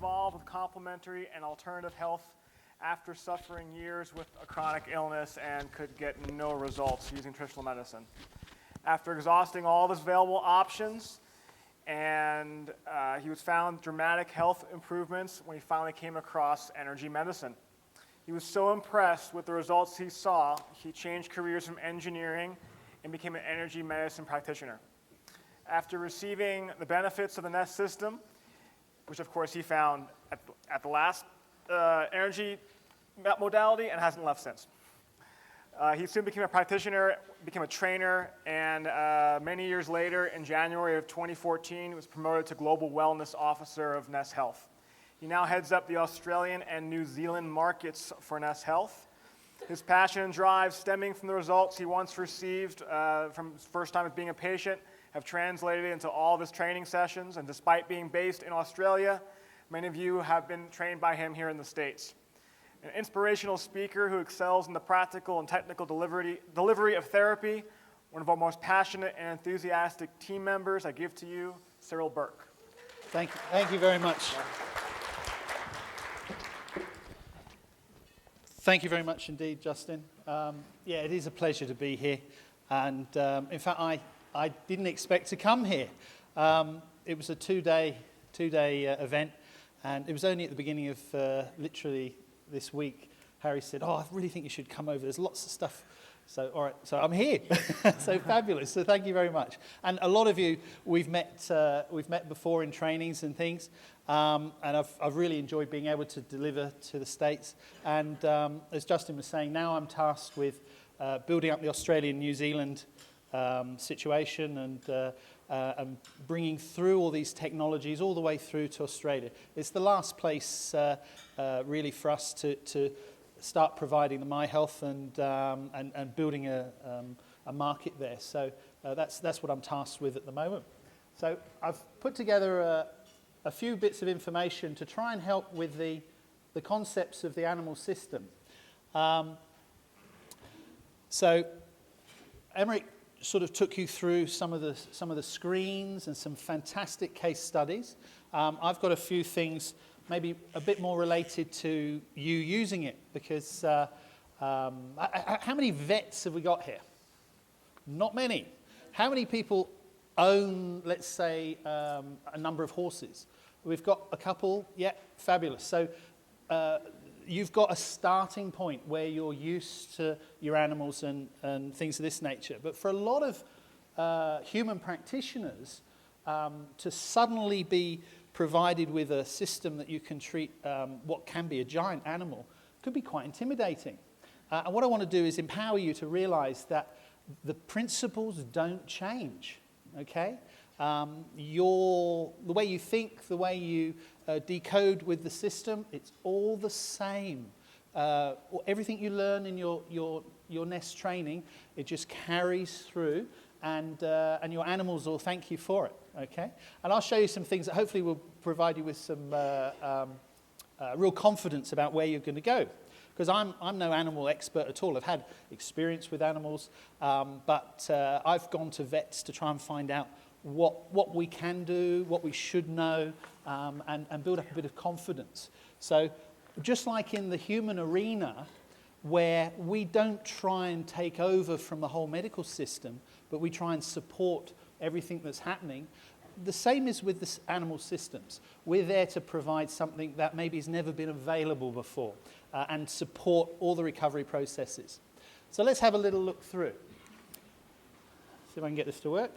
involved with complementary and alternative health after suffering years with a chronic illness and could get no results using traditional medicine. After exhausting all of his available options, and he was found dramatic health improvements when he finally came across energy medicine. He was so impressed with the results he saw, he changed careers from engineering and became an energy medicine practitioner. After receiving the benefits of the NES system, which of course he found at the last energy modality and hasn't left since. He soon became a practitioner, became a trainer, and many years later, in January of 2014, he was promoted to Global Wellness Officer of NES Health. He now heads up the Australian and New Zealand markets for NES Health. His passion and drive stemming from the results he once received from his first time as being a patient have translated into all of his training sessions, and despite being based in Australia, many of you have been trained by him here in the States. An inspirational speaker who excels in the practical and technical delivery of therapy, one of our most passionate and enthusiastic team members, I give to you, Cyril Bourke. Thank you very much. Thank you very much indeed, Justin. Yeah, it is a pleasure to be here. And in fact, I didn't expect to come here. It was a two-day event, and it was only at the beginning of literally this week, Harry said, "Oh, I really think you should come over. There's lots of stuff." So, all right, so I'm here. So fabulous. So thank you very much. And a lot of you we've met before in trainings and things, and I've really enjoyed being able to deliver to the States. And as Justin was saying, now I'm tasked with building up the Australian-New Zealand situation and bringing through all these technologies all the way through to Australia. It's the last place really for us to start providing the My Health and building a market there. So that's what I'm tasked with at the moment. So I've put together a few bits of information to try and help with the concepts of the animal system. So Emmerich sort of took you through some of the screens and some fantastic case studies. I've got a few things maybe a bit more related to you using it, because how many vets have we got here? Not many. How many people own, let's say, a number of horses? We've got a couple. Yeah, fabulous. So you've got a starting point where you're used to your animals and things of this nature. But for a lot of human practitioners, to suddenly be provided with a system that you can treat what can be a giant animal could be quite intimidating. And what I want to do is empower you to realize that the principles don't change, okay? The way you think, the way you decode with the system, it's all the same. Everything you learn in your NES training, it just carries through, and your animals will thank you for it, okay? And I'll show you some things that hopefully will provide you with some real confidence about where you're going to go. Because I'm no animal expert at all. I've had experience with animals, but I've gone to vets to try and find out what we can do, what we should know, and build up a bit of confidence. So just like in the human arena, where we don't try and take over from the whole medical system, but we try and support everything that's happening, the same is with the animal systems. We're there to provide something that maybe has never been available before, and support all the recovery processes. So let's have a little look through. See if I can get this to work.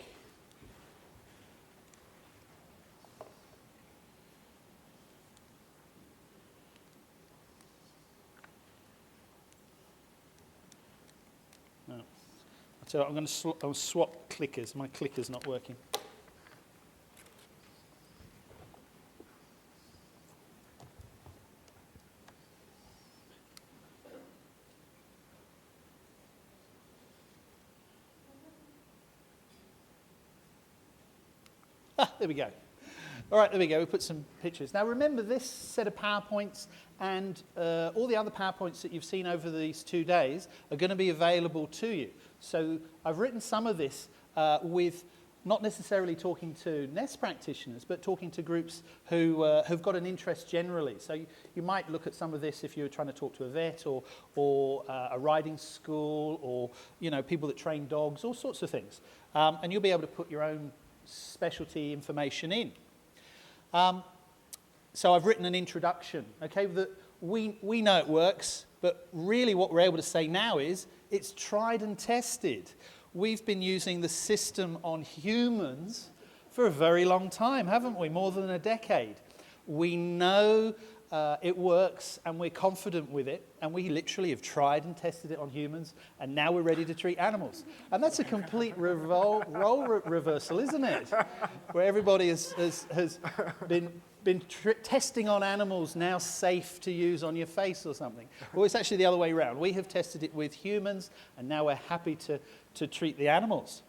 So I'm going to swap clickers. My clicker's not working. There we go. All right, there we go. We put some pictures. Now remember, this set of PowerPoints and all the other PowerPoints that you've seen over these 2 days are going to be available to you. So I've written some of this with not necessarily talking to NES practitioners, but talking to groups who have got an interest generally. So you might look at some of this if you're trying to talk to a vet or a riding school, or people that train dogs, all sorts of things. And you'll be able to put your own specialty information in. So I've written an introduction, okay, that we know it works, but really what we're able to say now is it's tried and tested. We've been using the system on humans for a very long time, haven't we? More than a decade. We know it works, and we're confident with it, and we literally have tried and tested it on humans, and now we're ready to treat animals. And that's a complete role reversal, isn't it? Where everybody has been testing on animals, now safe to use on your face or something. Well, it's actually the other way around. We have tested it with humans, and now we're happy to treat the animals.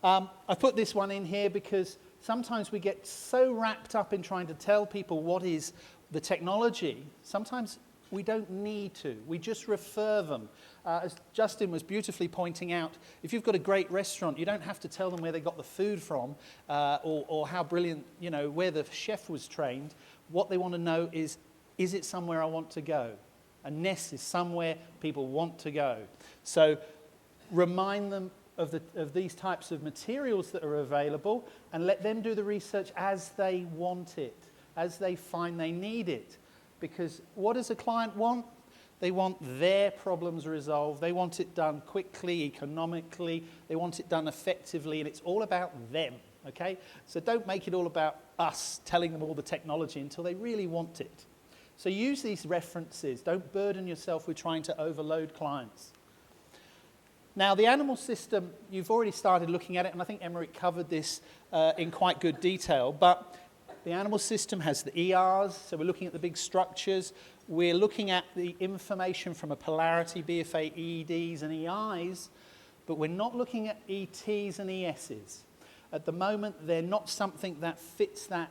I put this one in here because sometimes we get so wrapped up in trying to tell people what is the technology, sometimes we don't need to. We just refer them. As Justin was beautifully pointing out, if you've got a great restaurant, you don't have to tell them where they got the food from or how brilliant, where the chef was trained. What they want to know is it somewhere I want to go? A NES is somewhere people want to go. So remind them of these types of materials that are available, and let them do the research as they want it, as they find they need it. Because what does a client want? They want their problems resolved. They want it done quickly, economically. They want it done effectively, and it's all about them, okay? So don't make it all about us telling them all the technology until they really want it. So use these references. Don't burden yourself with trying to overload clients. Now, the animal system, you've already started looking at it, and I think Emmerich covered this in quite good detail, but the animal system has the ERs, so we're looking at the big structures. We're looking at the information from a polarity, BFA, EEDs, and EIs, but we're not looking at ETs and ESs. At the moment, they're not something that fits that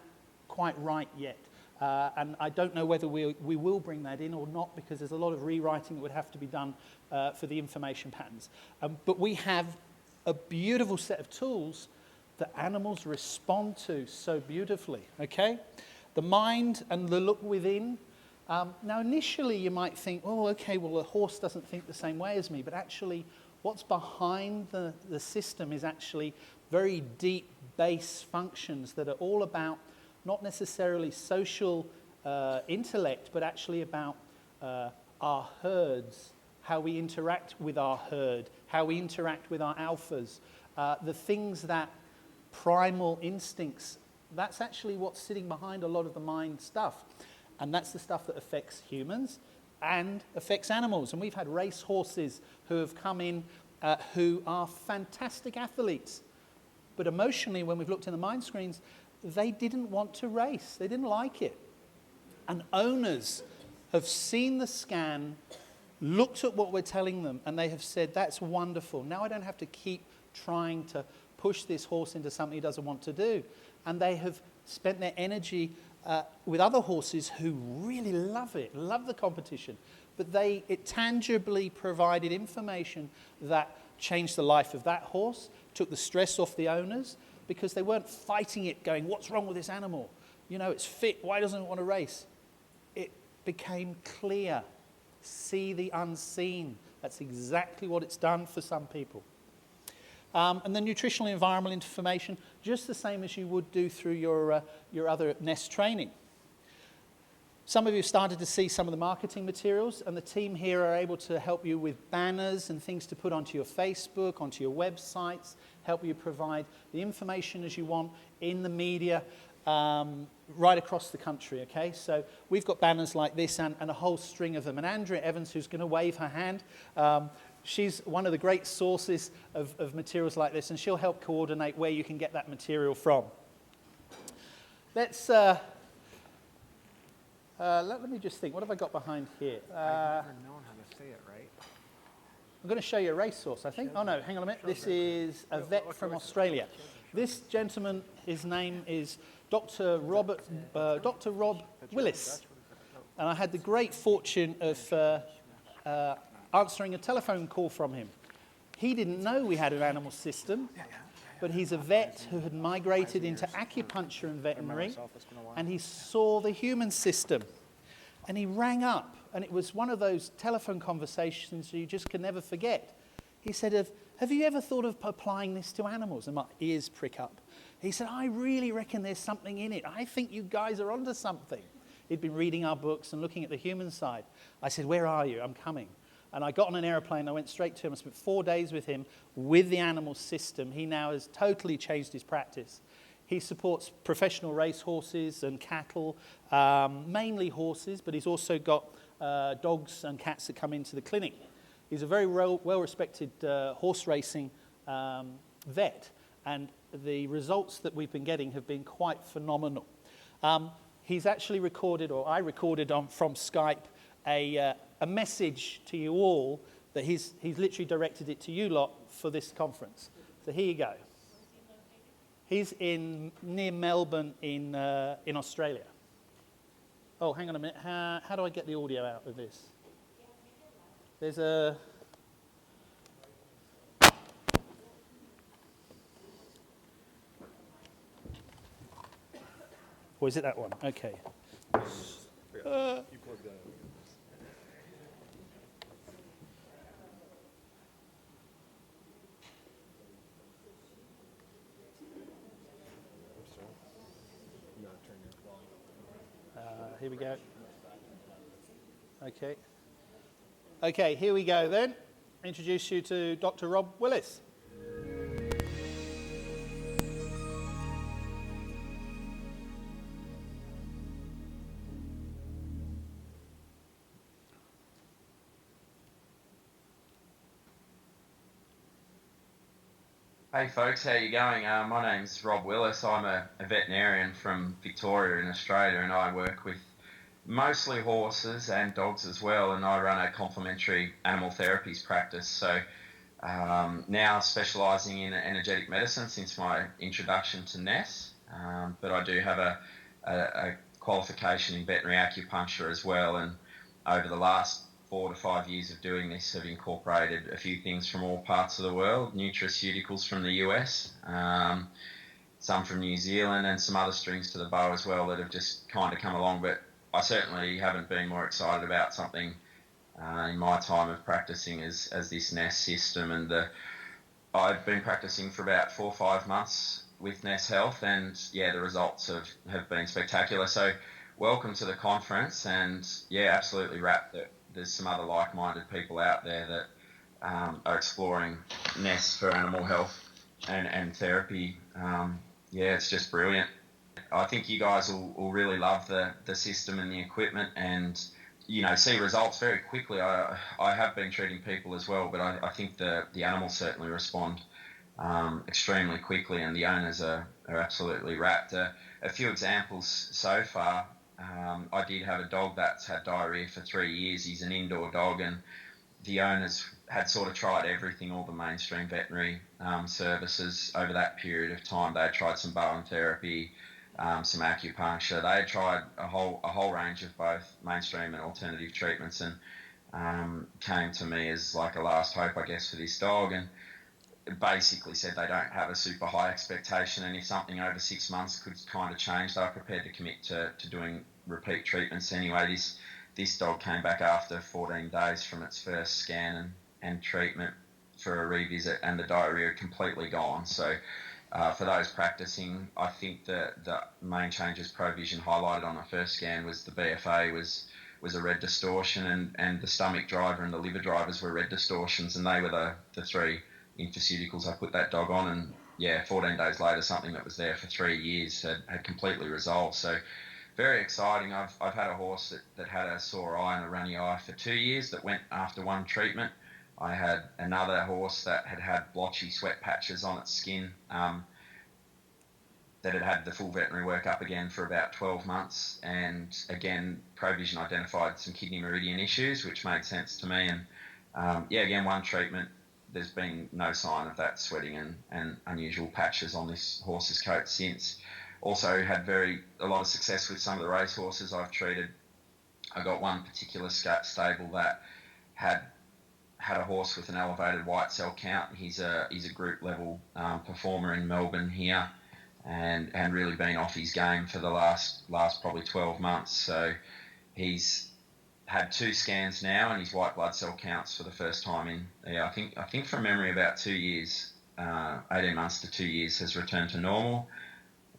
quite right yet. And I don't know whether we will bring that in or not, because there's a lot of rewriting that would have to be done for the information patterns. But we have a beautiful set of tools that animals respond to so beautifully, okay? The mind and the look within. Now, initially, you might think, oh, okay, well, a horse doesn't think the same way as me, but actually, what's behind the system is actually very deep base functions that are all about not necessarily social intellect, but actually about our herds, how we interact with our herd, how we interact with our alphas, the things that primal instincts, that's actually what's sitting behind a lot of the mind stuff. And that's the stuff that affects humans and affects animals. And we've had race horses who have come in who are fantastic athletes. But emotionally, when we've looked in the mind screens, they didn't want to race. They didn't like it. And owners have seen the scan, looked at what we're telling them, and they have said, that's wonderful. Now I don't have to keep trying to push this horse into something he doesn't want to do. And they have spent their energy with other horses who really love it, love the competition. But it tangibly provided information that changed the life of that horse, took the stress off the owners, because they weren't fighting it, going, what's wrong with this animal? It's fit, why doesn't it want to race? It became clear. See the unseen. That's exactly what it's done for some people. And the nutritional and environmental information, just the same as you would do through your other NES training. Some of you have started to see some of the marketing materials, and the team here are able to help you with banners and things to put onto your Facebook, onto your websites, help you provide the information as you want in the media right across the country, okay? So we've got banners like this and a whole string of them. And Andrea Evans, who's going to wave her hand, she's one of the great sources of materials like this, and she'll help coordinate where you can get that material from. Let's, let me just think, what have I got behind here? I've never known how to say it right. I'm going to show you a racehorse, I think. Oh no, hang on a minute. This is a vet from Australia. This gentleman, his name is Dr. Rob Willis. And I had the great fortune of answering a telephone call from him. He didn't know we had an animal system. but he's a vet who had migrated into acupuncture and veterinary, and he saw the human system. And he rang up, and it was one of those telephone conversations you just can never forget. He said, have you ever thought of applying this to animals? And my ears prick up. He said, I really reckon there's something in it. I think you guys are onto something. He'd been reading our books and looking at the human side. I said, where are you? I'm coming. And I got on an airplane. I went straight to him. I spent 4 days with him with the animal system. He now has totally changed his practice. He supports professional race horses and cattle, mainly horses, but he's also got dogs and cats that come into the clinic. He's a very well-respected horse racing vet, and the results that we've been getting have been quite phenomenal. He's actually recorded, or I recorded from Skype, a message to you all that he's literally directed it to you lot for this conference. So here you go. He's near Melbourne in Australia. Oh, hang on a minute. How do I get the audio out of this? There's a... Or is it that one? Okay. Here we go. Okay. Okay, here we go then. Introduce you to Dr. Rob Willis. Hey folks, how you going? My name's Rob Willis. I'm a veterinarian from Victoria in Australia, and I work with mostly horses and dogs as well, and I run a complementary animal therapies practice. So now specialising in energetic medicine since my introduction to NES, but I do have a qualification in veterinary acupuncture as well, and over the last 4 to 5 years of doing this have incorporated a few things from all parts of the world, nutraceuticals from the US, some from New Zealand, and some other strings to the bow as well that have just kind of come along. But I certainly haven't been more excited about something in my time of practicing as this NES system. And I've been practicing for about 4 or 5 months with NES Health, and yeah, the results have been spectacular. So welcome to the conference, and yeah, absolutely wrapped that there's some other like-minded people out there that are exploring NES for animal health and therapy. Yeah, it's just brilliant. I think you guys will really love the system and the equipment, and see results very quickly. I have been treating people as well, but I think the animals certainly respond extremely quickly, and the owners are absolutely wrapped. A few examples so far. I did have a dog that's had diarrhea for 3 years. He's an indoor dog, and the owners had sort of tried everything, all the mainstream veterinary services over that period of time. They had tried some Bowen therapy, some acupuncture. They had tried a whole range of both mainstream and alternative treatments, and came to me as like a last hope, I guess, for this dog, and basically said they don't have a super high expectation, and if something over 6 months could kind of change, they're prepared to commit to doing repeat treatments anyway. This dog came back after 14 days from its first scan and treatment for a revisit, and the diarrhea had completely gone. So for those practicing, I think the main changes ProVision highlighted on the first scan was the BFA was a red distortion, and the stomach driver and the liver drivers were red distortions, and they were the 3 nutraceuticals I put that dog on, and yeah, 14 days later, something that was there for 3 years had completely resolved. So very exciting. I've had a horse that had a sore eye and a runny eye for 2 years that went after one treatment. I had another horse that had blotchy sweat patches on its skin that had the full veterinary workup again for about 12 months. And again, ProVision identified some kidney meridian issues, which made sense to me. And again, one treatment, there's been no sign of that sweating and unusual patches on this horse's coat since. Also had a lot of success with some of the race horses I've treated. I got one particular stable that had had a horse with an elevated white cell count. He's a group level performer in Melbourne here, and really been off his game for the last probably 12 months. So he's had 2 scans now, and his white blood cell counts for the first time in I think from memory about 2 years, 18 months to 2 years has returned to normal.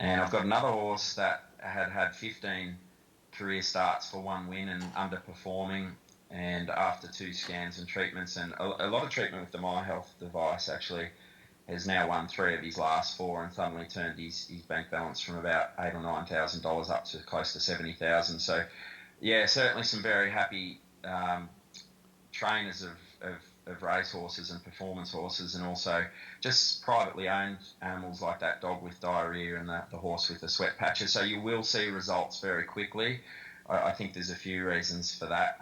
And I've got another horse that had 15 career starts for 1 win and underperforming, and after 2 scans and treatments and a lot of treatment with the My Health device, actually has now won 3 of his last 4 and suddenly turned his bank balance from about $8,000 or $9,000 up to close to $70,000. So yeah, certainly some very happy trainers of race horses and performance horses, and also just privately owned animals like that dog with diarrhea and the horse with the sweat patches. So you will see results very quickly. I think there's a few reasons for that,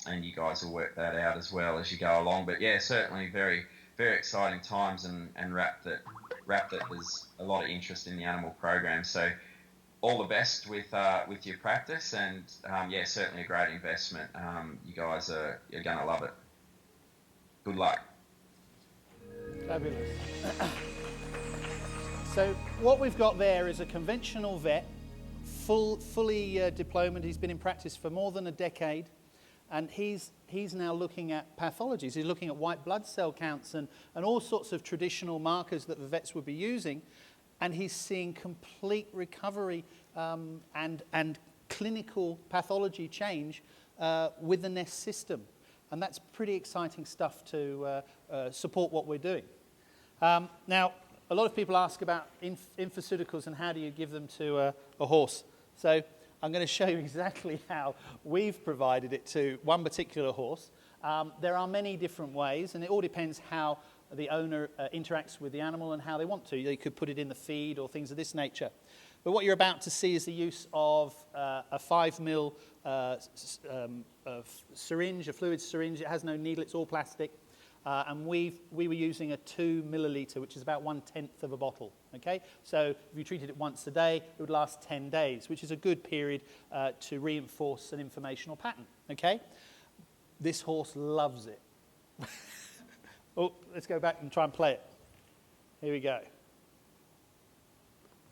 and you guys will work that out as well as you go along. But yeah, certainly very, very exciting times, and wrap that there's a lot of interest in the animal program. So all the best with your practice, and yeah, certainly a great investment. You guys you're going to love it. Good luck. Fabulous. So what we've got there is a conventional vet, fully diplomaed. He's been in practice for more than a decade, and he's now looking at pathologies. He's looking at white blood cell counts and all sorts of traditional markers that the vets would be using, and he's seeing complete recovery and clinical pathology change with the NES system. And that's pretty exciting stuff to support what we're doing. Now, a lot of people ask about infoceuticals and how do you give them to a horse. So I'm going to show you exactly how we've provided it to one particular horse. There are many different ways, and it all depends how the owner interacts with the animal and how they want to. They could put it in the feed or things of this nature. But what you're about to see is the use of a 5 ml syringe, a fluid syringe. It has no needle, it's all plastic. And we were using a 2 milliliter, which is about 1/10 of a bottle. Okay, so if you treated it once a day, it would last 10 days, which is a good period to reinforce an informational pattern. Okay, this horse loves it. Oh, let's go back and try and play it. Here we go.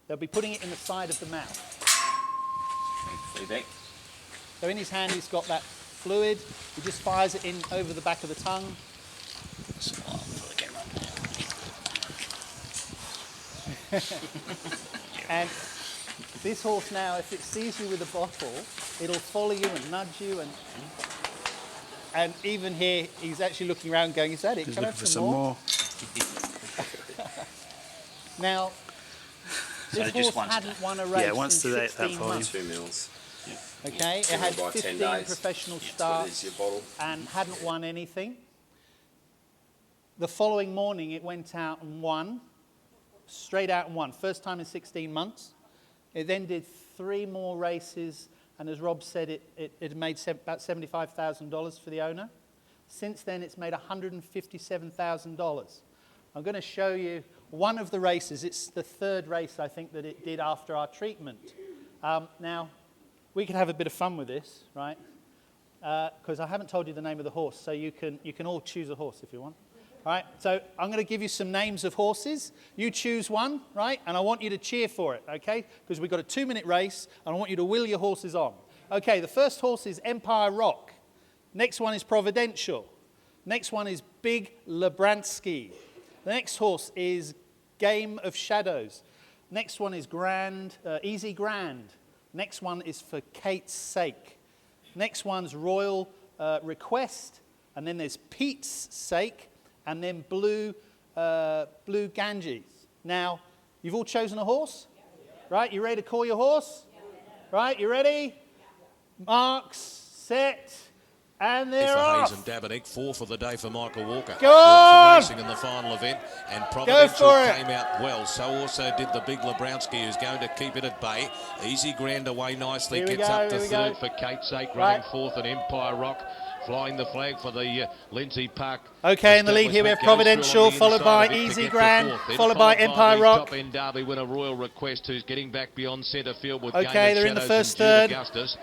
They'll be putting it in the side of the mouth. So in his hand, he's got that fluid. He just fires it in over the back of the tongue. And this horse now, if it sees you with a bottle, it'll follow you and nudge you, and even here, he's actually looking around going, is that it? Can I have some more? Now, this horse hadn't won a race in 16 months. 2 mils. Okay, it had 15 professional starts and hadn't won anything. The following morning, it went out and won, straight out and won. First time in 16 months. It then did 3 more races, and as Rob said, it made about $75,000 for the owner. Since then, it's made $157,000. I'm going to show you one of the races. It's the 3rd race, I think, that it did after our treatment. Now, we can have a bit of fun with this, right? Because I haven't told you the name of the horse, so you can all choose a horse if you want. All right, so I'm going to give you some names of horses. You choose one, right? And I want you to cheer for it, okay? Because we've got a 2-minute race, and I want you to will your horses on. Okay, the first horse is Empire Rock. Next one is Providential. Next one is Big Lebransky. The next horse is Game of Shadows. Next one is Easy Grand. Next one is For Kate's Sake. Next one's Royal Request. And then there's Pete's Sake. And then Blue Ganges. Now, you've all chosen a horse? Right, you ready to call your horse? Right, you ready? Marks, set, and they're off. Hayes and Dabernick, 4 for the day for Michael Walker. Go on! Racing in the final event, and Providential came out well. So also did the Big Lebrowski, who's going to keep it at bay. Easy Grand away nicely, gets up to 3rd for Kate's Sake, running 4th at Empire Rock. Flying the flag for the Lindsay Park. Okay, in the lead here we have Providential, followed by Easy Grand, followed by Empire Rock. Top end Derby winner Royal Request, who's getting back beyond centre field with okay, they're in the first third. Augustus.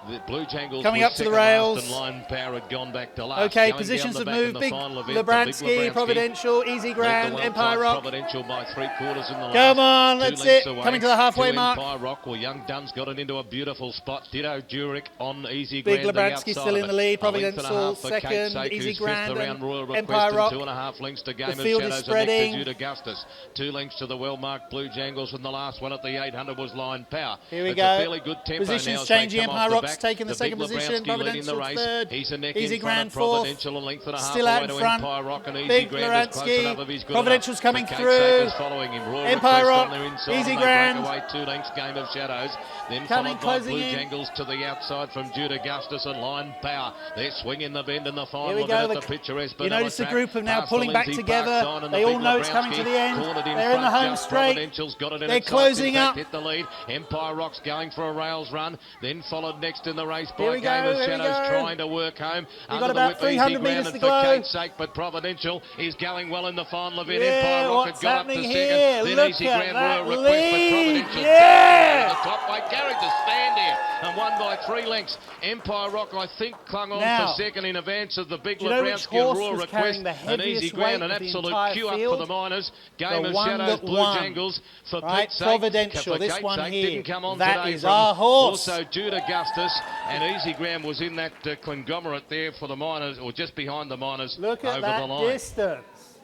The Blue Jangles Coming was up to the second last rails. and Line Power had gone back to last. Okay, Going positions down the have back moved. in the Big final event, the Lebransky, Providential, Easy led Grand, the well Empire timed Rock. Providential by 3/4 in the last. Come on, 2 that's lengths it. away Coming to the halfway to mark. Empire Rock. Well, Young Dunn's got it into a beautiful spot. Ditto Jurek on Easy Big Grand. Lebransky still in the lead. Providential second. Easy Grand and Empire Rock. 2.5 lengths to Game The of field is Shadows. spreading. And next to Augustus. 2 lengths to the well-marked Blue Jangles, and the last one at the 800 was Line Power. Here we It's go. a fairly good tempo Positions now as they changing. come off Empire the Rock's back. taking the Big second position. Lebransky leading the Providential race. third. He's a neck Easy in front Grand of fourth. Providential, a length and a half Still away out in to front. Empire Rock, and Easy Big Grand is close Lebransky. enough if he's good Providential's enough. coming The Kate through. Saker's following him. Royal Empire Request Rock. on their inside, Easy and they Grand. break away 2 lengths. Game of Shadows. Then Coming, followed by closing Blue in. Jangles to the outside from Jude Augustus and Line Power. They're swinging the bend in the final Here we event go. at the picturesque You notice the track. group are now Past pulling the back Lindsay together. Park sign and They the all Big know it's coming to the end. Cornered in They're in the front, home just straight. Providential's got it in They're its sights. closing In fact, up. hit the lead. Empire Rock's going for a rails run, then followed next in the race Here by we Game go, of here we Shadows, go. trying to work home. You've Under got the about whip, 300 Easy metres Grand, to and go. for Kate's sake, but Providential is going well in the final event. Yeah, Empire Rock what's had got up to happening second, here? then Look Easy at Grand that Royal Request, but lead. Providential Yeah. the top weight carried the stand here and won by 3 lengths. Empire Rock, I think, clung on Now, for second in advance of the Big do you know which Lebransky and horse Royal was Request, carrying the and Easy heaviest Grand, an weight of the absolute entire queue up for field? the Miners. Game The of one Shadows, that Blue won. Jangles for Right, Pete's sake. Providential, For this Kate's one sake, here. didn't come on That today is from our horse. Also, Jude Augustus and Easy Grand was in that conglomerate there for the Miners, or just behind the Miners. Look at over that the line. distance.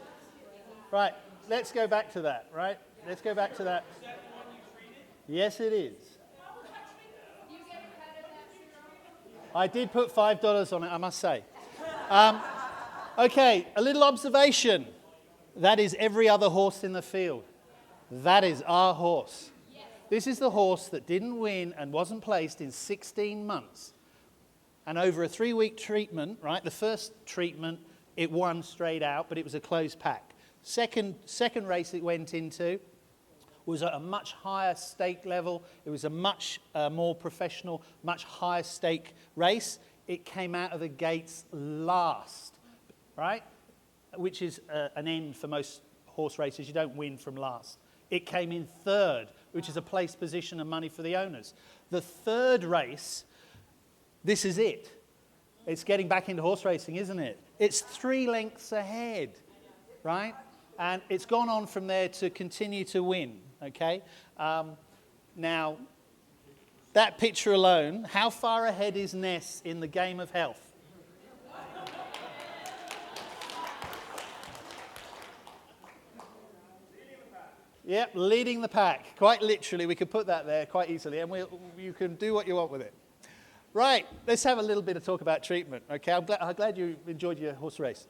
Right, let's go back to that, right? Let's go back to that. Yes, it is. I did put $5 on it, I must say. Okay, a little observation. That is every other horse in the field. That is our horse. This is the horse that didn't win and wasn't placed in 16 months. And over a 3-week treatment, right, the first treatment, it won straight out, but it was a closed pack. Second race it went into was at a much higher stake level. It was a much more professional, much higher stake race. It came out of the gates last, right? Which is an end for most horse races. You don't win from last. It came in third, which is a place position and money for the owners. The third race, this is it. It's getting back into horse racing, isn't it? It's 3 lengths ahead, right? And it's gone on from there to continue to win, okay? Now, that picture alone, how far ahead is NES in the game of health? Yep, leading the pack. Quite literally, we could put that there quite easily, and you can do what you want with it. Right, let's have a little bit of talk about treatment, okay? I'm glad you enjoyed your horse race.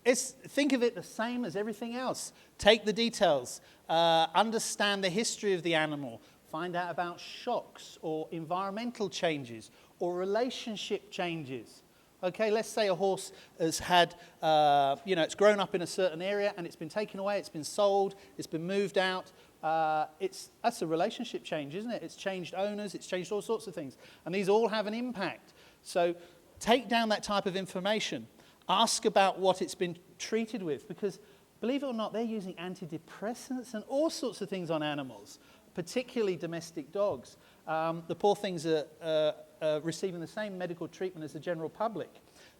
Think of it the same as everything else. Take the details, understand the history of the animal, find out about shocks or environmental changes or relationship changes. Okay, let's say a horse has had, it's grown up in a certain area and it's been taken away, it's been sold, it's been moved out. That's a relationship change, isn't it? It's changed owners, it's changed all sorts of things. And these all have an impact. So take down that type of information. Ask about what it's been treated with, because believe it or not, they're using antidepressants and all sorts of things on animals, particularly domestic dogs. The poor things are receiving the same medical treatment as the general public.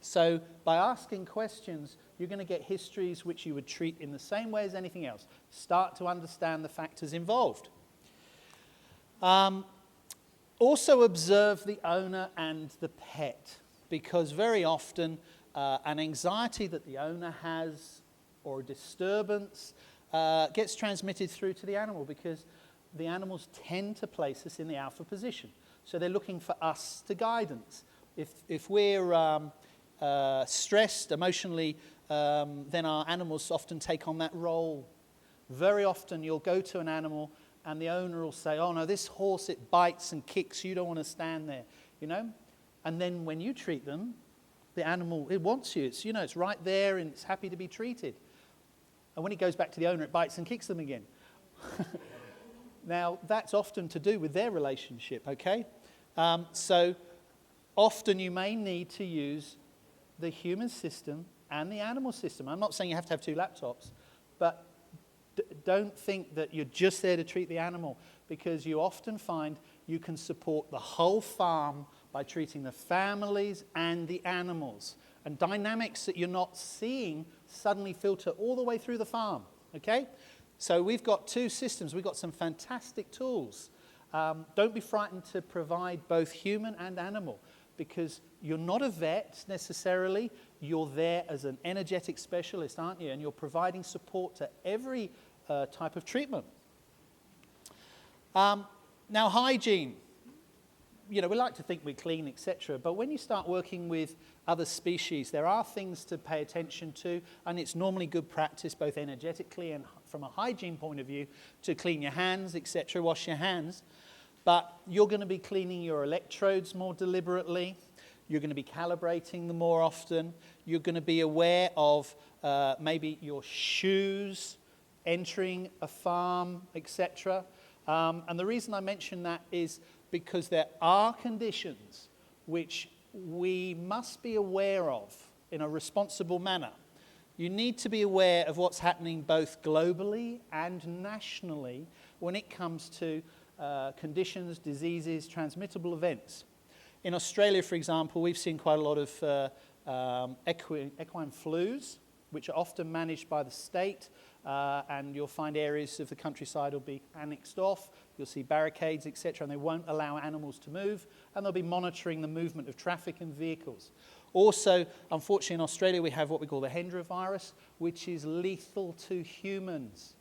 So by asking questions, you're going to get histories which you would treat in the same way as anything else. Start to understand the factors involved. Also observe the owner and the pet, because very often an anxiety that the owner has or a disturbance gets transmitted through to the animal, because the animals tend to place us in the alpha position. So they're looking for us to guidance. If we're stressed emotionally, then our animals often take on that role. Very often you'll go to an animal and the owner will say, oh no, this horse, it bites and kicks, you don't want to stand there, you know? And then when you treat them, the animal, it wants you. It's, it's right there and it's happy to be treated. And when it goes back to the owner, it bites and kicks them again. Now, that's often to do with their relationship, okay? So often you may need to use the human system and the animal system. I'm not saying you have to have 2 laptops, but don't think that you're just there to treat the animal, because you often find you can support the whole farm by treating the families and the animals. And dynamics that you're not seeing suddenly filter all the way through the farm, okay? So we've got two systems. We've got some fantastic tools. Don't be frightened to provide both human and animal, because you're not a vet necessarily. You're there as an energetic specialist, aren't you? And you're providing support to every type of treatment. Now, hygiene. You know, we like to think we're clean, etc. But when you start working with other species, there are things to pay attention to, and it's normally good practice, both energetically and from a hygiene point of view, to clean your hands, etc., wash your hands. But you're going to be cleaning your electrodes more deliberately. You're going to be calibrating them more often. You're going to be aware of maybe your shoes entering a farm, etc. And the reason I mention that is because there are conditions which we must be aware of in a responsible manner. You need to be aware of what's happening both globally and nationally when it comes to conditions, diseases, transmittable events. In Australia, for example, we've seen quite a lot of equine flus, which are often managed by the state, and you'll find areas of the countryside will be annexed off. You'll see barricades, etc., and they won't allow animals to move, and they'll be monitoring the movement of traffic and vehicles. Also, unfortunately, in Australia, we have what we call the Hendra virus, which is lethal to humans,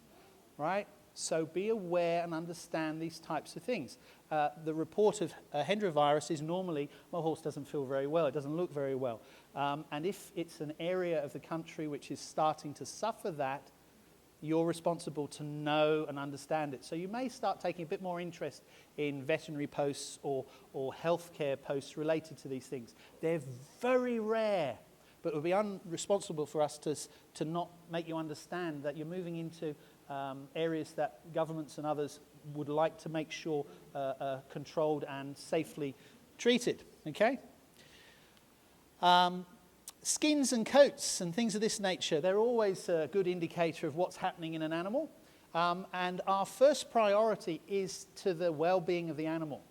right? So be aware and understand these types of things. The report of Hendra virus is normally, my horse doesn't feel very well, it doesn't look very well. And if it's an area of the country which is starting to suffer that, you're responsible to know and understand it. So you may start taking a bit more interest in veterinary posts or healthcare posts related to these things. They're very rare, but it would be unresponsible for us to not make you understand that you're moving into areas that governments and others would like to make sure are controlled and safely treated, okay? Skins and coats and things of this nature, they're always a good indicator of what's happening in an animal. And our first priority is to the well-being of the animal.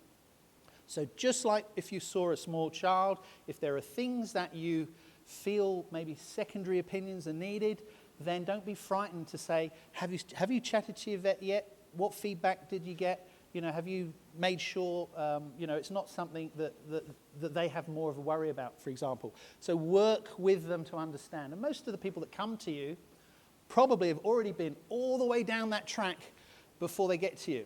So just like if you saw a small child, if there are things that you feel maybe secondary opinions are needed, then don't be frightened to say, have you chatted to your vet yet? What feedback did you get? You know, have you made sure, it's not something that they have more of a worry about, for example. So work with them to understand. And most of the people that come to you probably have already been all the way down that track before they get to you.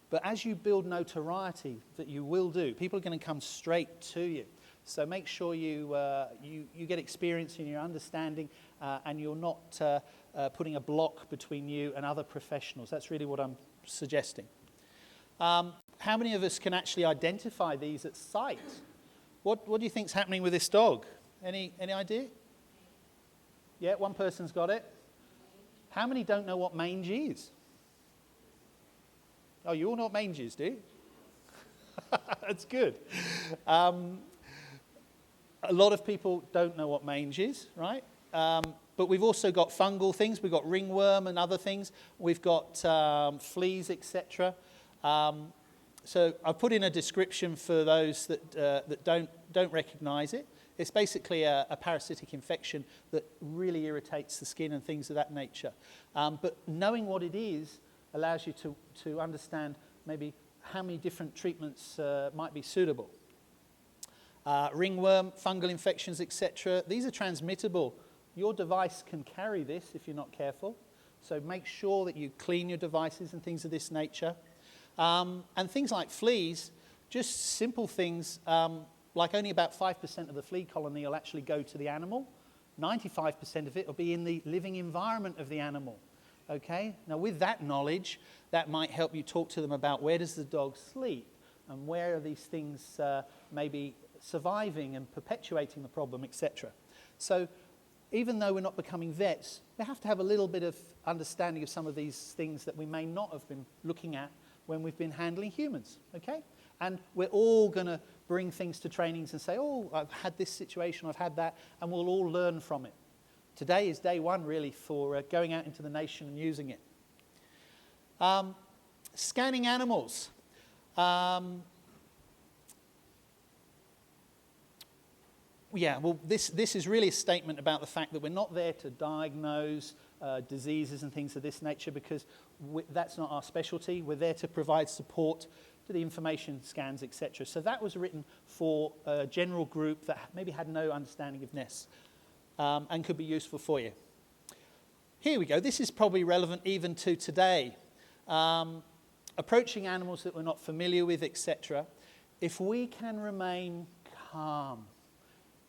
But as you build notoriety, that you will do, people are going to come straight to you. So make sure you get experience in your understanding and you're not putting a block between you and other professionals. That's really what I'm suggesting. How many of us can actually identify these at sight? What do you think's happening with this dog? Any idea? Yeah, one person's got it. How many don't know what mange is? Oh, you all know what mange is, do you? That's good. A lot of people don't know what mange is, right? But we've also got fungal things. We've got ringworm and other things. We've got fleas, etc. So I put in a description for those that don't recognise it. It's basically a parasitic infection that really irritates the skin and things of that nature. But knowing what it is allows you to understand maybe how many different treatments might be suitable. Ringworm, fungal infections, etc. These are transmittable. Your device can carry this if you're not careful. So make sure that you clean your devices and things of this nature. And things like fleas, just simple things, like only about 5% of the flea colony will actually go to the animal. 95% of it will be in the living environment of the animal. Okay? Now with that knowledge, that might help you talk to them about where does the dog sleep and where are these things maybe surviving and perpetuating the problem, etc. So even though we're not becoming vets, we have to have a little bit of understanding of some of these things that we may not have been looking at when we've been handling humans, okay? And we're all going to bring things to trainings and say, oh, I've had this situation, I've had that, and we'll all learn from it. Today is day one, really, for going out into the nation and using it. Scanning animals. Yeah, well, this is really a statement about the fact that we're not there to diagnose diseases and things of this nature, because that's not our specialty. We're there to provide support to the information scans, etc. So that was written for a general group that maybe had no understanding of NES and could be useful for you. Here we go. This is probably relevant even to today. Approaching animals that we're not familiar with, etc. If we can remain calm,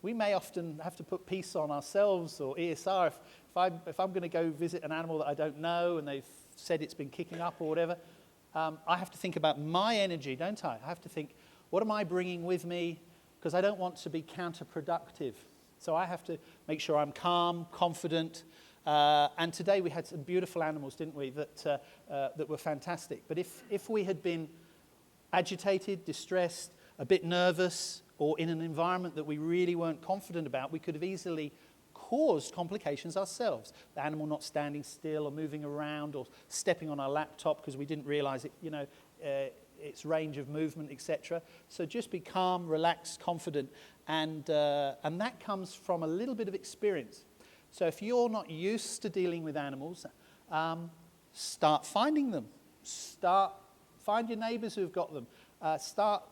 we may often have to put peace on ourselves or ESR. If I'm going to go visit an animal that I don't know and they've said it's been kicking up or whatever, I have to think about my energy, don't I? I have to think, what am I bringing with me? Because I don't want to be counterproductive. So I have to make sure I'm calm, confident. And today we had some beautiful animals, didn't we, that were fantastic. But if we had been agitated, distressed, a bit nervous, or in an environment that we really weren't confident about, we could have easily caused complications ourselves. The animal not standing still or moving around or stepping on our laptop because we didn't realize it, its range of movement, etc. So just be calm, relaxed, confident, and that comes from a little bit of experience. So if you're not used to dealing with animals, start finding them. Find your neighbors who've got them. Start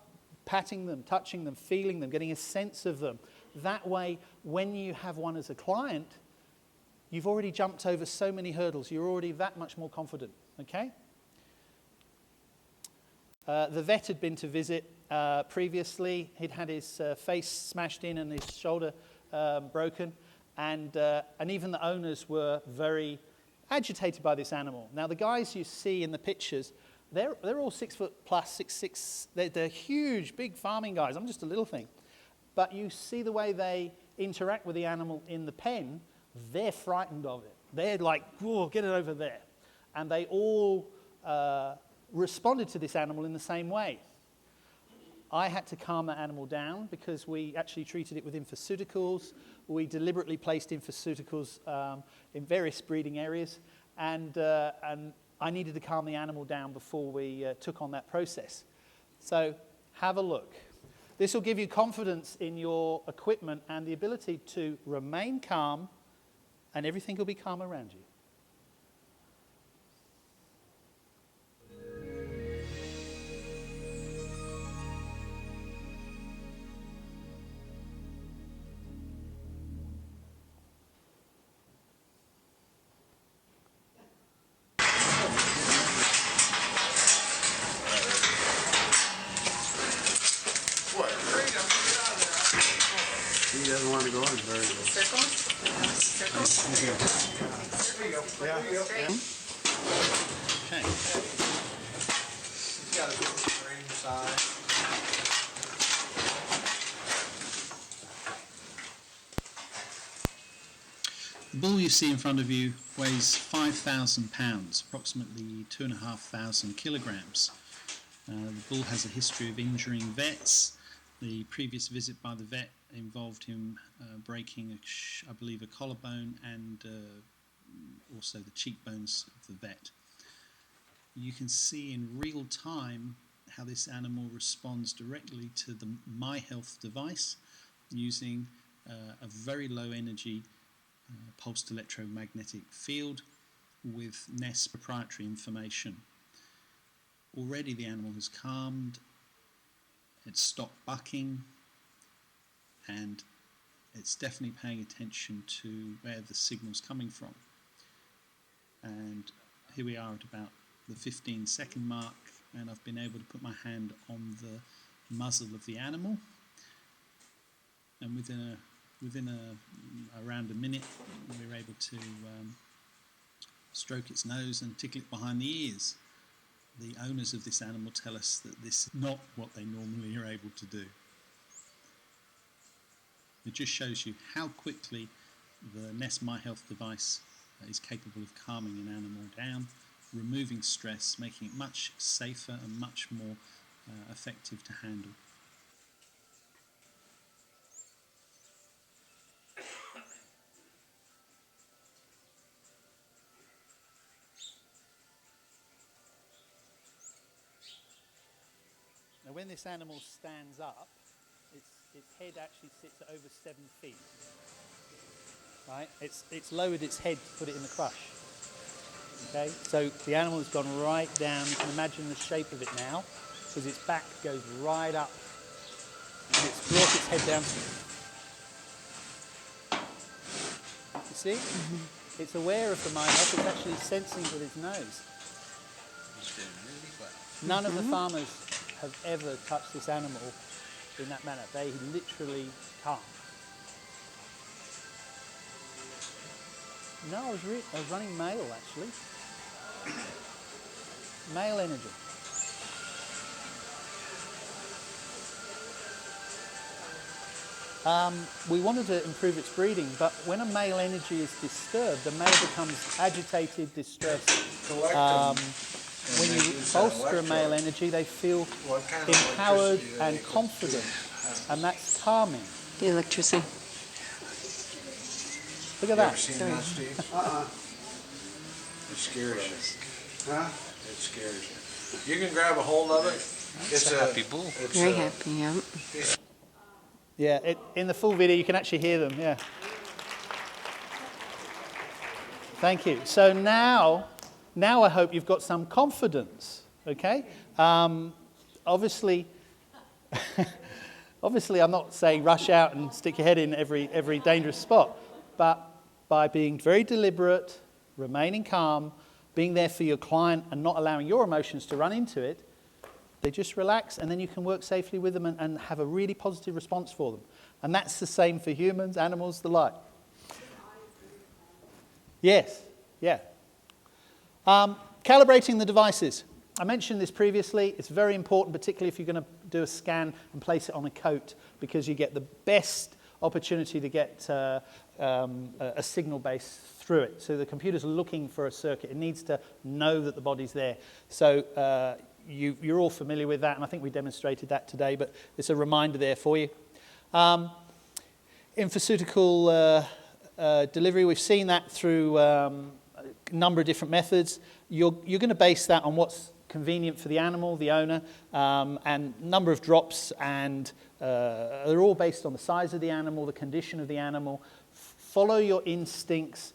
patting them, touching them, feeling them, getting a sense of them. That way, when you have one as a client, you've already jumped over so many hurdles. You're already that much more confident, okay? The vet had been to visit previously. He'd had his face smashed in and his shoulder broken. And even the owners were very agitated by this animal. Now, the guys you see in the pictures, they're all 6 foot plus, 6'6". They're huge, big farming guys. I'm just a little thing. But you see the way they interact with the animal in the pen, they're frightened of it. They're like, whoa, get it over there. And they all responded to this animal in the same way. I had to calm that animal down because we actually treated it with infoceuticals. We deliberately placed infoceuticals in various breeding areas. And I needed to calm the animal down before we took on that process. So have a look. This will give you confidence in your equipment and the ability to remain calm, and everything will be calm around you. He doesn't want to go in very good. Circle? Circle? There you go. Yeah. Straight. Okay. He's got a big frame size. The bull you see in front of you weighs 5,000 pounds, approximately 2,500 kilograms. The bull has a history of injuring vets. The previous visit by the vet involved him breaking, I believe, a collarbone and also the cheekbones of the vet. You can see in real time how this animal responds directly to the My Health device using a very low energy pulsed electromagnetic field with NES proprietary information. Already the animal has calmed, it's stopped bucking, and it's definitely paying attention to where the signal's coming from. And here we are at about the 15-second mark, and I've been able to put my hand on the muzzle of the animal, and within around a minute we're able to stroke its nose and tickle it behind the ears. The owners of this animal tell us that this is not what they normally are able to do. It just shows you how quickly the NES My Health device is capable of calming an animal down, removing stress, making it much safer and much more effective to handle. Now when this animal stands up, it's its head actually sits at over 7 feet. Right? It's lowered its head to put it in the crush. Okay, so the animal has gone right down. You can imagine the shape of it now, because its back goes right up, and it's brought its head down. You see? Mm-hmm. It's aware of the mind. It's actually sensing with its nose. None of the farmers have ever touched this animal in that manner. They literally can't. No, I was running male, actually. Male energy. We wanted to improve its breeding, but when a male energy is disturbed, the male becomes agitated, distressed. When you bolster a male energy, they feel empowered and confident, and that's calming. The electricity. Look at that. Ever seen that, Steve? It scares you. Huh? It scares you. You can grab a hold of it. It's a happy bull. Very happy, yeah. Yeah, in the full video you can actually hear them, yeah. Thank you. So now I hope you've got some confidence, okay? Obviously, I'm not saying rush out and stick your head in every dangerous spot, but by being very deliberate, remaining calm, being there for your client and not allowing your emotions to run into it, they just relax, and then you can work safely with them and have a really positive response for them. And that's the same for humans, animals, the like. Yes, yeah. Calibrating the devices. I mentioned this previously. It's very important, particularly if you're going to do a scan and place it on a coat, because you get the best opportunity to get a signal base through it. So the computer's looking for a circuit. It needs to know that the body's there. So you're all familiar with that, and I think we demonstrated that today, but it's a reminder there for you. Infoceutical delivery, we've seen that through a number of different methods. You're going to base that on what's convenient for the animal, the owner, and number of drops, and they're all based on the size of the animal, the condition of the animal. Follow your instincts.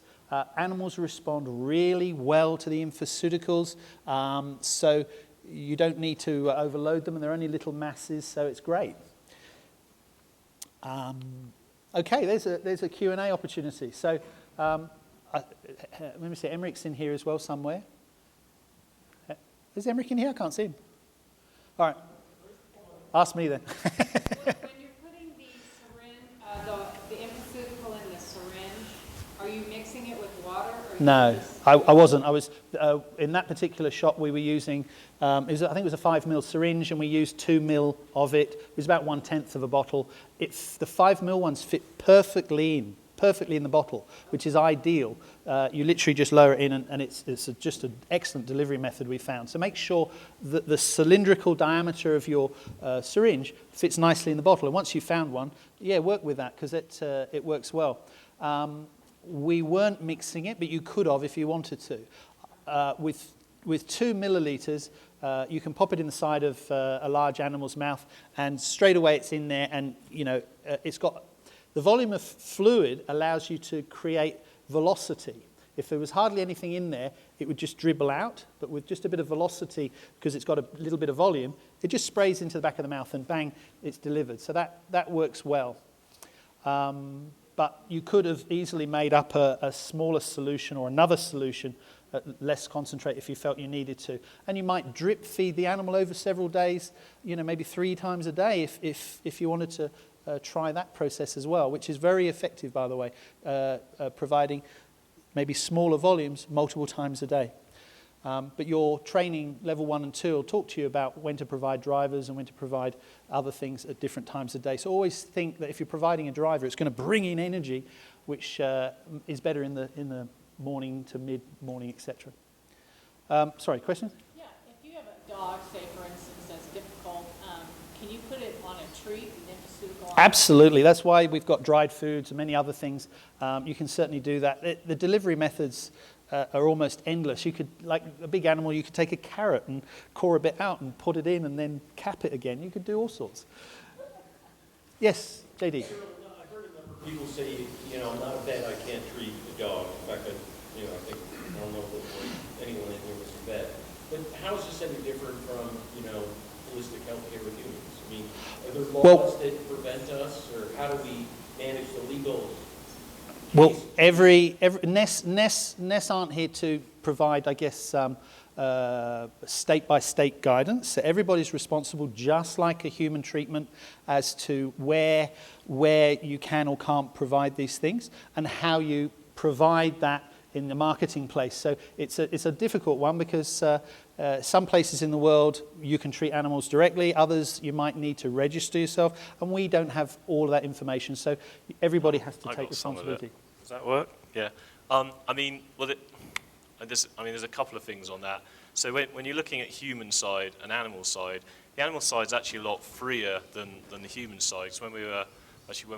Animals respond really well to the infoceuticals, so you don't need to overload them, and they're only little masses, so it's great. Okay, there's a Q&A opportunity. So let me see, Emmerich's in here as well somewhere. Is Emmerich in here? I can't see him. All right. Ask me then. When you're putting the syringe, the infoceutical in the syringe, are you mixing it with water? Or No, I wasn't. I was in that particular shot. We were using, I think it was a 5 ml syringe, and we used 2 ml of it. It was about 1/10 of a bottle. The 5 ml ones fit perfectly in the bottle, which is ideal. You literally just lower it in, and it's just an excellent delivery method we found. So make sure that the cylindrical diameter of your syringe fits nicely in the bottle. And once you've found one, work with that, because it works well. We weren't mixing it, but you could have if you wanted to. With 2 milliliters, you can pop it in the side of a large animal's mouth, and straight away it's in there, and it's got the volume of fluid allows you to create velocity. If there was hardly anything in there, it would just dribble out, but with just a bit of velocity, because it's got a little bit of volume, it just sprays into the back of the mouth, and bang, it's delivered. So that works well. But you could have easily made up a smaller solution or another solution, less concentrate if you felt you needed to. And you might drip feed the animal over several days, maybe 3 times a day if you wanted to try that process as well, which is very effective, by the way, providing maybe smaller volumes multiple times a day. But your training level 1 and 2 will talk to you about when to provide drivers and when to provide other things at different times of day. So always think that if you're providing a driver, it's going to bring in energy, which is better in the morning to mid-morning, etc. Sorry, questions? Yeah, if you have a dog, say for instance, that's difficult, can you put it on a treat, an infoceutical? Absolutely. That's why we've got dried foods and many other things. You can certainly do that. The delivery methods are almost endless. You could, like a big animal, you could take a carrot and core a bit out and put it in and then cap it again. You could do all sorts. Yes, JD. Cyril, I've heard a number of people say, I'm not a vet, I can't treat a dog. In fact, I don't know if anyone in here was a vet. But how is this any different from, holistic healthcare with humans? I mean, are there laws that prevent us, or how do we manage the legal? Well, every NES aren't here to provide, I guess, state-by-state guidance. So everybody's responsible, just like a human treatment, as to where you can or can't provide these things and how you provide that in the marketing place. So it's a difficult one because some places in the world you can treat animals directly, others you might need to register yourself, and we don't have all of that information. So everybody has to take responsibility. Does that work? Yeah. There's a couple of things on that. So when you're looking at human side and animal side, the animal side is actually a lot freer than the human side. So when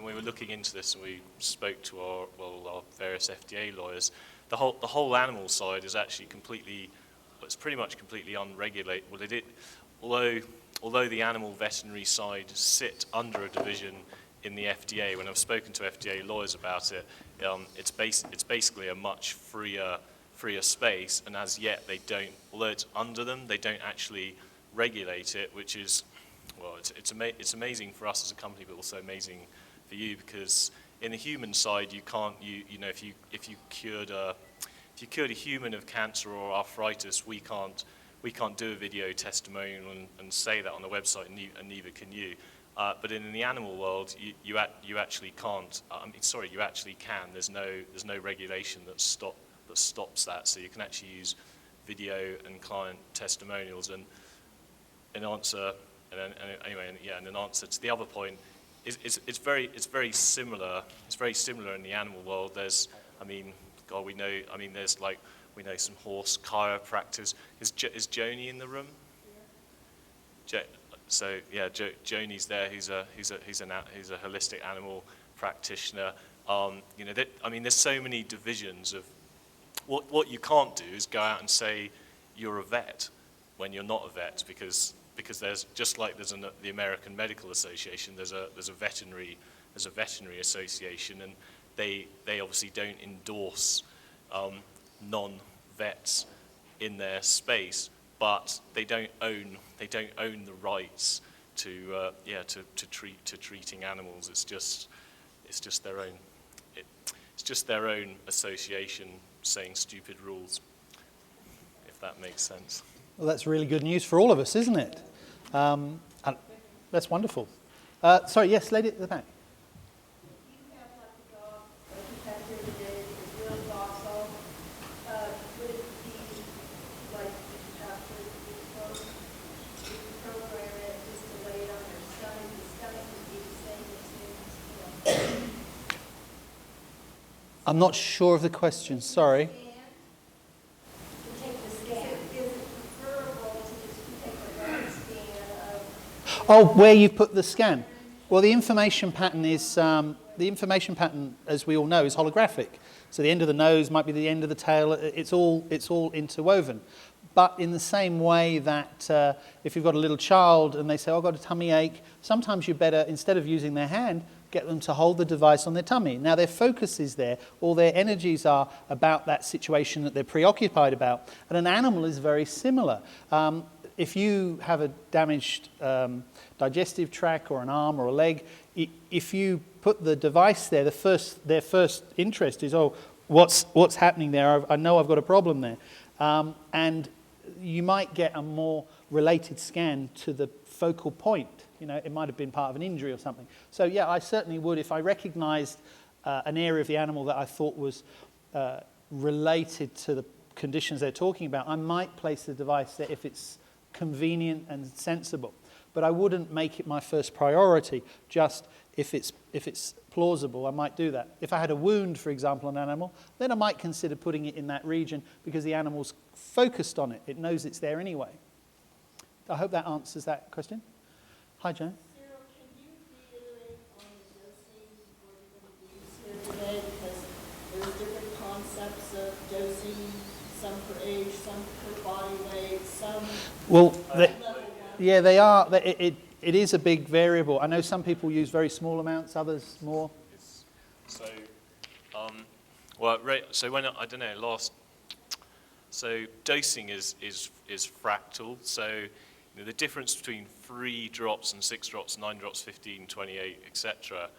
we were looking into this and we spoke to our various FDA lawyers, the whole animal side is actually it's pretty much completely unregulated. Although the animal veterinary side sit under a division in the FDA, when I've spoken to FDA lawyers about it, it's basically a much freer space, and as yet they don't, although it's under them, they don't actually regulate it, which is, it's amazing for us as a company, but also amazing for you, because in the human side, you can't, if you cured a human of cancer or arthritis, we can't do a video testimonial and say that on the website, and neither can you. But in the animal world, you actually can't. You actually can. There's no regulation that stops that. So you can actually use video and client testimonials. And in answer to the other point, it's very similar. It's very similar in the animal world. We know some horse chiropractors. Is Joni in the room? So yeah, Joni's there. He's a holistic animal practitioner. There's so many divisions of what you can't do is go out and say you're a vet when you're not a vet, because there's just like there's the American Medical Association. There's a veterinary association, and they obviously don't endorse non-vets in their space, but they don't own the rights to treating animals. It's just their own association saying stupid rules, if that makes sense. Well, that's really good news for all of us, isn't it? And that's wonderful. Sorry, yes, lady at the back. I'm not sure of the question, sorry. Oh, where you put the scan. Well, the information pattern is, as we all know, is holographic. So the end of the nose might be the end of the tail. It's all interwoven. But in the same way that if you've got a little child and they say, oh, I've got a tummy ache, sometimes you better, instead of using their hand, get them to hold the device on their tummy. Now their focus is there, all their energies are about that situation that they're preoccupied about. And an animal is very similar. If you have a damaged digestive tract or an arm or a leg, if you put the device there, their first interest is, oh, what's happening there? I know I've got a problem there. And you might get a more related scan to the focal point. It might have been part of an injury or something. So yeah, I certainly would, if I recognized an area of the animal that I thought was related to the conditions they're talking about, I might place the device there if it's convenient and sensible. But I wouldn't make it my first priority. Just if it's plausible, I might do that. If I had a wound, for example, on an animal, then I might consider putting it in that region because the animal's focused on it. It knows it's there anyway. I hope that answers that question. Hi, Joan. Cyril, can you reiterate on the dosing we're going to use here today? Because there's different concepts of dosing, some for age, some for body weight, some Well, level one. yeah, they are. it is a big variable. I know some people use very small amounts, others more. So, so when I don't know last. So dosing is fractal. So the difference between 3 drops and 6 drops, 9 drops, 15, 28, etc.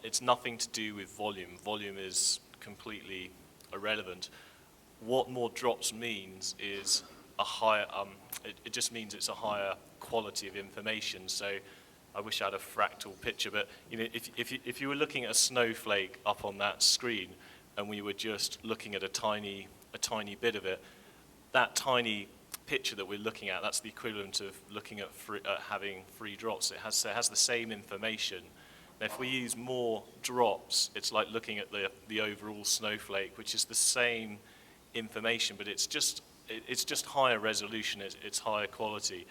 It's nothing to do with volume. Volume is completely irrelevant. What more drops means is a higher. It just means it's a higher quality of information. So I wish I had a fractal picture, but if you were looking at a snowflake up on that screen, and we were just looking at a tiny bit of it, that tiny picture that we're looking at, that's the equivalent of looking at having 3 drops. It has the same information. Now, if we use more drops, it's like looking at the overall snowflake, which is the same information, but it's just higher resolution, it's higher quality.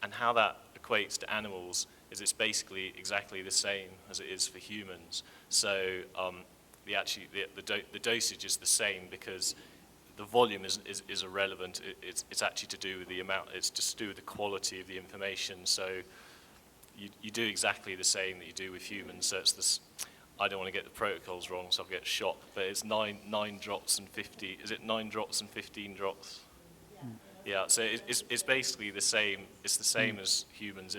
And how that equates to animals is it's basically exactly the same as it is for humans. So the dosage is the same because the volume is irrelevant. It's actually to do with the amount. It's just to do with the quality of the information. So you do exactly the same that you do with humans. So it's this. I don't want to get the protocols wrong, so I'll get shot. But it's 9 drops and 50. Is it 9 drops and 15 drops? Yeah. So it's basically the same. It's the same as humans.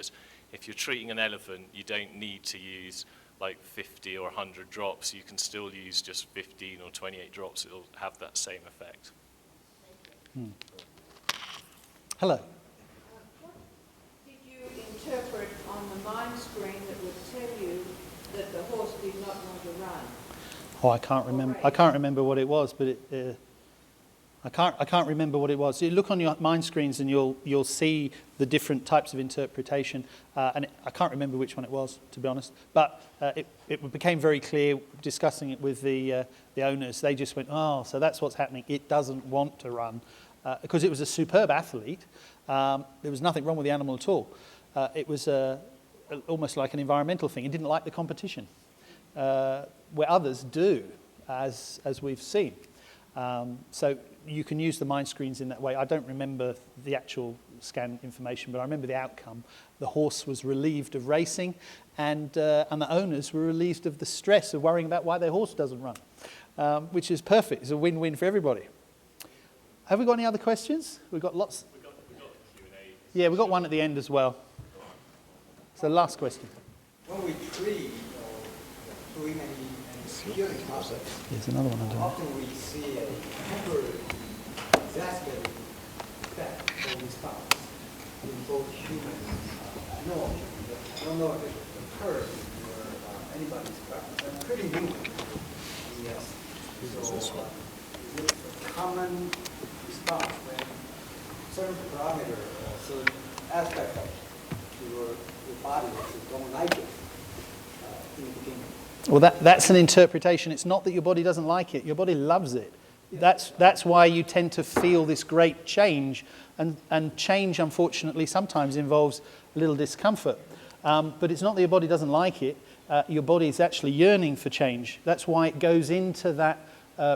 If you're treating an elephant, you don't need to use like 50 or 100 drops. You can still use just 15 or 28 drops. It'll have that same effect. Hello. What did you interpret on the mind screen that would tell you that the horse did not want to run? Oh, I can't remember. I can't remember what it was, but I can't remember what it was. You look on your mind screens and you'll see the different types of interpretation, and I can't remember which one it was, to be honest. But it became very clear discussing it with the owners. They just went, oh, so that's what's happening. It doesn't want to run because it was a superb athlete. There was nothing wrong with the animal at all. It was almost like an environmental thing. It didn't like the competition, where others do, as we've seen. So you can use the mind screens in that way. I don't remember the actual scan information, but I remember the outcome. The horse was relieved of racing, and the owners were relieved of the stress of worrying about why their horse doesn't run, which is perfect. It's a win-win for everybody. Have we got any other questions? We've got lots. We got the Q&A. Yeah, we've got one at the end as well. So last question. When we treat doing any healing process, There's another one under often we see a temporary exacerbating effect or response in both humans and normal. I don't know if it occurs or anybody's practice. I'm pretty new. Yes. So is it a common response when certain parameter or certain aspect of your body don't like it in the beginning? Well, that's an interpretation. It's not that your body doesn't like it. Your body loves it. That's why you tend to feel this great change. And change, unfortunately, sometimes involves a little discomfort. But it's not that your body doesn't like it. Your body is actually yearning for change. That's why it goes into that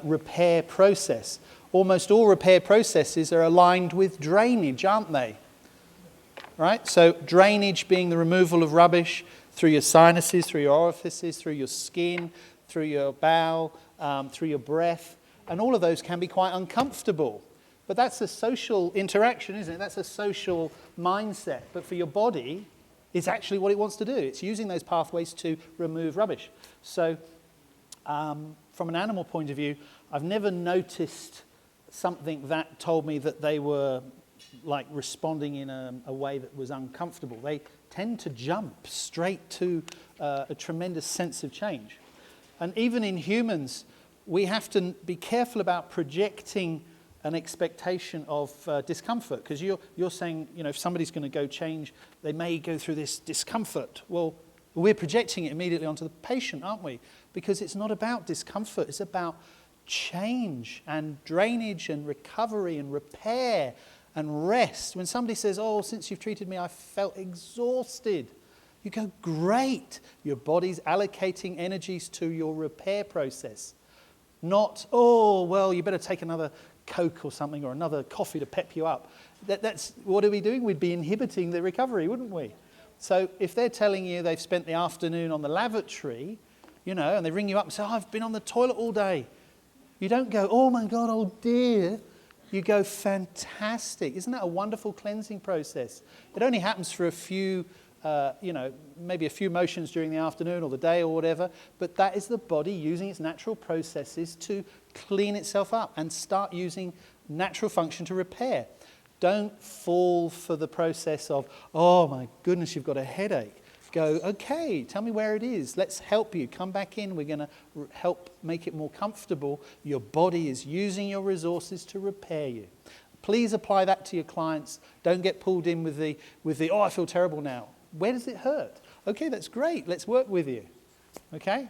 repair process. Almost all repair processes are aligned with drainage, aren't they? Right? So drainage being the removal of rubbish through your sinuses, through your orifices, through your skin, through your bowel, through your breath. And all of those can be quite uncomfortable. But that's a social interaction, isn't it? That's a social mindset. But for your body, it's actually what it wants to do. It's using those pathways to remove rubbish. So from an animal point of view, I've never noticed something that told me that they were like responding in a way that was uncomfortable. They tend to jump straight to a tremendous sense of change. And even in humans, we have to be careful about projecting an expectation of discomfort, because you're saying, if somebody's going to go change, they may go through this discomfort. Well, we're projecting it immediately onto the patient, aren't we? Because it's not about discomfort, it's about change and drainage and recovery and repair and rest. When somebody says, oh, since you've treated me, I felt exhausted, you go, great. Your body's allocating energies to your repair process. Not, oh, well, you better take another Coke or something or another coffee to pep you up. That's what are we doing? We'd be inhibiting the recovery, wouldn't we? So if they're telling you they've spent the afternoon on the lavatory, you know, and they ring you up and say, oh, I've been on the toilet all day. You don't go, oh my God, oh dear. You go, fantastic. Isn't that a wonderful cleansing process? It only happens for a few, maybe a few motions during the afternoon or the day or whatever, but that is the body using its natural processes to clean itself up and start using natural function to repair. Don't fall for the process of, oh my goodness, you've got a headache. Go, okay, tell me where it is. Let's help you. Come back in. We're going to help make it more comfortable. Your body is using your resources to repair you. Please apply that to your clients. Don't get pulled in with the oh, I feel terrible now. Where does it hurt? Okay, that's great. Let's work with you. Okay?